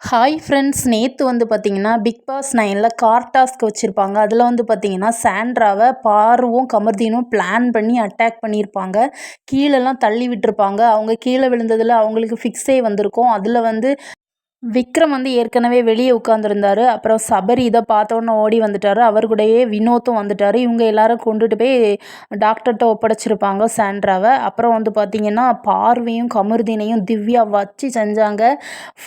Hi friends, நேற்று வந்து பார்த்தீங்கன்னா பிக் பாஸ் 9ல் கார் டாஸ்க் வச்சுருப்பாங்க. அதில் வந்து பார்த்தீங்கன்னா சாண்ட்ராவை பாருவும் கமர்தீனும் பிளான் பண்ணி அட்டாக் பண்ணியிருப்பாங்க. கீழெல்லாம் தள்ளி விட்டுருப்பாங்க. அவங்க கீழே விழுந்ததில் அவங்களுக்கு ஃபிக்ஸே வந்திருக்கும். அதில் வந்து விக்ரம் வந்து ஏற்கனவே வெளியே உட்காந்துருந்தாரு. அப்புறம் சபரி இதை பார்த்தோன்னே ஓடி வந்துட்டார். அவர் கூடயே வினோத்தும் வந்துட்டார். இவங்க எல்லாரும் கொண்டுட்டு போய் டாக்டர்கிட்ட ஒப்படைச்சிருப்பாங்க சாண்ட்ராவை. அப்புறம் வந்து பார்த்திங்கன்னா பார்வையும் கமருதீனையும் திவ்யா வச்சு செஞ்சாங்க.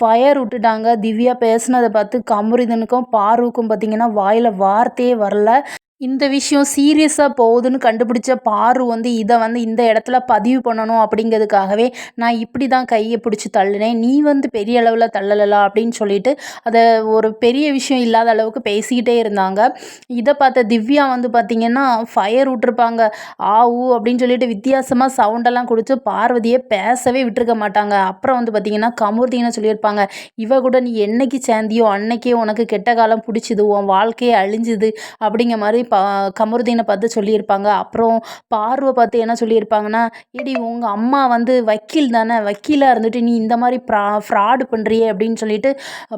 ஃபயர் விட்டுட்டாங்க. திவ்யா பேசுனதை பார்த்து கமருதீனுக்கும் பார்வுக்கும் பார்த்திங்கன்னா வாயில் வார்த்தையே வரல. இந்த விஷயம் சீரியஸாக போகுதுன்னு கண்டுபிடிச்ச பாரு வந்து இதை வந்து இந்த இடத்துல பதிவு பண்ணணும் அப்படிங்கிறதுக்காகவே நான் இப்படி தான் கையை பிடிச்சி தள்ளினேன், நீ வந்து பெரிய அளவில் தள்ளலா அப்படின்னு சொல்லிட்டு அதை ஒரு பெரிய விஷயம் இல்லாத அளவுக்கு பேசிக்கிட்டே இருந்தாங்க. இதை பார்த்த திவ்யா வந்து பார்த்திங்கன்னா ஃபயர் விட்டுருப்பாங்க. ஊ அப்படின்னு சொல்லிட்டு வித்தியாசமாக சவுண்டெல்லாம் கொடுத்து பார்வதியை பேசவே விட்டுருக்க மாட்டாங்க. அப்புறம் வந்து பார்த்திங்கன்னா கமருதீனை சொல்லியிருப்பாங்க, இவ கூட நீ என்னைக்கு சேர்ந்தியோ அன்னைக்கே உனக்கு கெட்ட காலம் பிடிச்சிது, உன் வாழ்க்கையே அழிஞ்சுது அப்படிங்கிற மாதிரி கமருதீனை பார்த்து சொல்லியிருப்பாங்க. அப்புறம் பார்வை பார்த்து என்ன சொல்லியிருப்பாங்கன்னா, ஏடி உங்கள் அம்மா வந்து வக்கீல் தானே, வக்கீலாக இருந்துட்டு நீ இந்த மாதிரி ஃப்ராடு பண்ணுறியே அப்படின்னு சொல்லிட்டு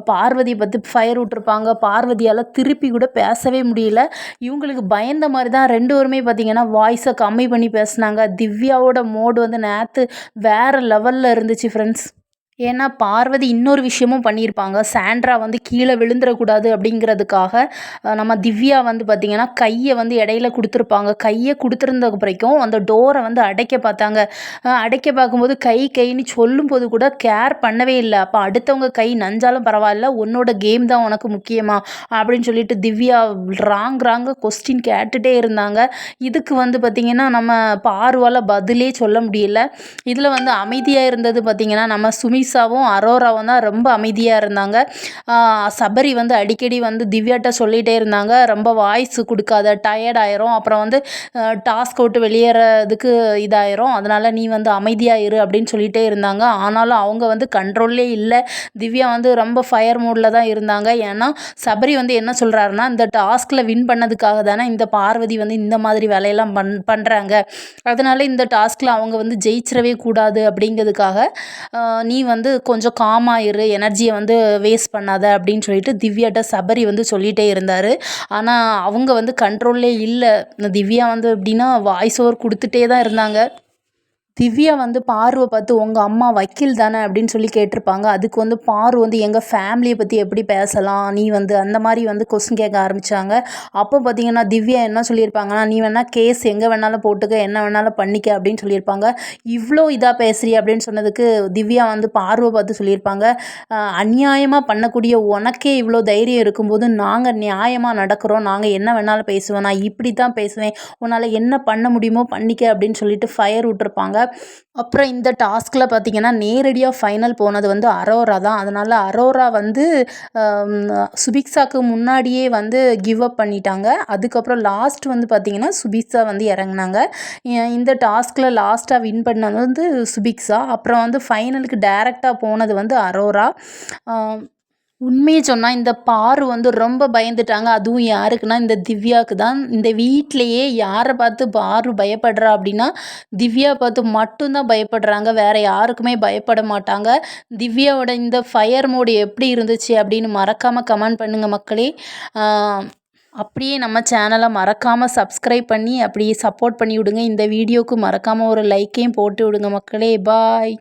பார்வதியை பார்த்து ஃபயர் விட்டுருப்பாங்க. பார்வதியால் திருப்பி கூட பேசவே முடியல. இவங்களுக்கு பயந்த மாதிரி தான் ரெண்டு பேருமே பார்த்திங்கன்னா வாய்ஸை கம்மி பண்ணி பேசுனாங்க. திவ்யாவோட மோடு வந்து நேற்று வேறு லெவலில் இருந்துச்சு ஃப்ரெண்ட்ஸ். ஏன்னா பார்வதி இன்னொரு விஷயமும் பண்ணியிருப்பாங்க. சாண்ட்ரா வந்து கீழே விழுந்துடக்கூடாது அப்படிங்கிறதுக்காக நம்ம திவ்யா வந்து பார்த்திங்கன்னா கையை வந்து இடையில கொடுத்துருப்பாங்க. கையை கொடுத்துருந்த பிறக்கும் அந்த டோரை வந்து அடைக்க பார்த்தாங்க. அடைக்க பார்க்கும்போது கைன்னு சொல்லும்போது கூட கேர் பண்ணவே இல்லை. அப்போ அடுத்தவங்க கை நஞ்சாலும் பரவாயில்ல, உன்னோட கேம் தான் உனக்கு முக்கியமா அப்படின்னு சொல்லிட்டு திவ்யா ராங்காக கொஸ்டின் கேட்டுகிட்டே இருந்தாங்க. இதுக்கு வந்து பார்த்திங்கன்னா நம்ம பார்வால் பதிலே சொல்ல முடியல. இதில் வந்து அமைதியாக இருந்தது பார்த்திங்கன்னா நம்ம சுமிசாவும் அரோராவும் தான் ரொம்ப அமைதியாக இருந்தாங்க. சபரி வந்து அடிக்கடி வந்து திவ்யாட்ட சொல்லிகிட்டே இருந்தாங்க, ரொம்ப வாய்ஸ் கொடுக்காத, டயர்ட் ஆயிரும், அப்புறம் வந்து டாஸ்க் விட்டு வெளியேறதுக்கு இதாயிரும், அதனால் நீ வந்து அமைதியாக இரு அப்படின்னு சொல்லிகிட்டே இருந்தாங்க. ஆனாலும் அவங்க வந்து கண்ட்ரோல்லே இல்லை. திவ்யா வந்து ரொம்ப ஃபயர் மூடில் தான் இருந்தாங்க. ஏன்னா சபரி வந்து என்ன சொல்கிறாருன்னா, இந்த டாஸ்கில் வின் பண்ணதுக்காக தானே இந்த பார்வதி வந்து இந்த மாதிரி வேலையெல்லாம் பண்ணுறாங்க, அதனால் இந்த டாஸ்கில் அவங்க வந்து ஜெயிச்சிடவே கூடாது அப்படிங்கிறதுக்காக நீ வந்து கொஞ்சம் காமாயிரு, எனர்ஜியை வந்து வேஸ்ட் பண்ணாத அப்படின்னு சொல்லிட்டு திவ்யாட்ட சபரி வந்து சொல்லிகிட்டே இருந்தார். ஆனால் அவங்க வந்து கண்ட்ரோல்லே இல்லை. திவ்யா வந்து எப்படின்னா வாய்ஸ் ஓவர் கொடுத்துட்டே தான் இருந்தாங்க. திவ்யா வந்து பார்வை பார்த்து உங்கள் அம்மா வக்கீல் தானே அப்படின்னு சொல்லி கேட்டிருப்பாங்க. அதுக்கு வந்து பாரு வந்து எங்கள் ஃபேமிலியை பற்றி எப்படி பேசலாம், நீ வந்து அந்த மாதிரி வந்து கொஸ்டின் கேட்க ஆரம்பித்தாங்க. அப்போ பார்த்தீங்கன்னா திவ்யா என்ன சொல்லியிருப்பாங்கன்னா, நீ வேணால் கேஸ் எங்கே வேணாலும் போட்டுக்க, என்ன வேணாலும் பண்ணிக்க அப்படின்னு சொல்லியிருப்பாங்க. இவ்வளோ இதாக பேசுறிய அப்படின்னு சொன்னதுக்கு திவ்யா வந்து பார்வை பார்த்து சொல்லியிருப்பாங்க, அநியாயமாக பண்ணக்கூடிய உனக்கே இவ்வளோ தைரியம் இருக்கும்போது நாங்கள் நியாயமாக நடக்கிறோம், நாங்கள் என்ன வேணாலும் பேசுவேன், நான் இப்படி தான் பேசுவேன், உன்னால் என்ன பண்ண முடியுமோ பண்ணிக்க அப்படின்னு சொல்லிட்டு ஃபயர் விட்டுருப்பாங்க. அப்புறம் இந்த டாஸ்கில் பார்த்திங்கன்னா நேரடியாக ஃபைனல் போனது வந்து அரோரா தான். அதனால் அரோரா வந்து சுபிக்ஷாவுக்கு முன்னாடியே வந்து கிவ் அப் பண்ணிட்டாங்க. அதுக்கப்புறம் லாஸ்ட் வந்து பார்த்திங்கன்னா சுபிக்ஷா வந்து இறங்குனாங்க. இந்த டாஸ்கில் லாஸ்ட்டாக வின் பண்ணது வந்து சுபிக்ஷா. அப்புறம் வந்து ஃபைனலுக்கு டைரெக்டாக போனது வந்து அரோரா. உண்மையை சொன்னால் இந்த பாரு வந்து ரொம்ப பயந்துட்டாங்க. அதுவும் யாருக்குன்னா இந்த திவ்யாவுக்கு தான். இந்த வீட்டிலையே யாரை பார்த்து பாரு பயப்படுறா அப்படின்னா திவ்யா பார்த்து மட்டும்தான் பயப்படுறாங்க, வேறு யாருக்குமே பயப்பட மாட்டாங்க. திவ்யாவோட இந்த ஃபயர் மோடு எப்படி இருந்துச்சு அப்படின்னு மறக்காமல் கமெண்ட் பண்ணுங்கள் மக்களே. அப்படியே நம்ம சேனலை மறக்காமல் சப்ஸ்கிரைப் பண்ணி அப்படியே சப்போர்ட் பண்ணி விடுங்க. இந்த வீடியோவுக்கு மறக்காமல் ஒரு லைக்கையும் போட்டு விடுங்க மக்களே. பாய்.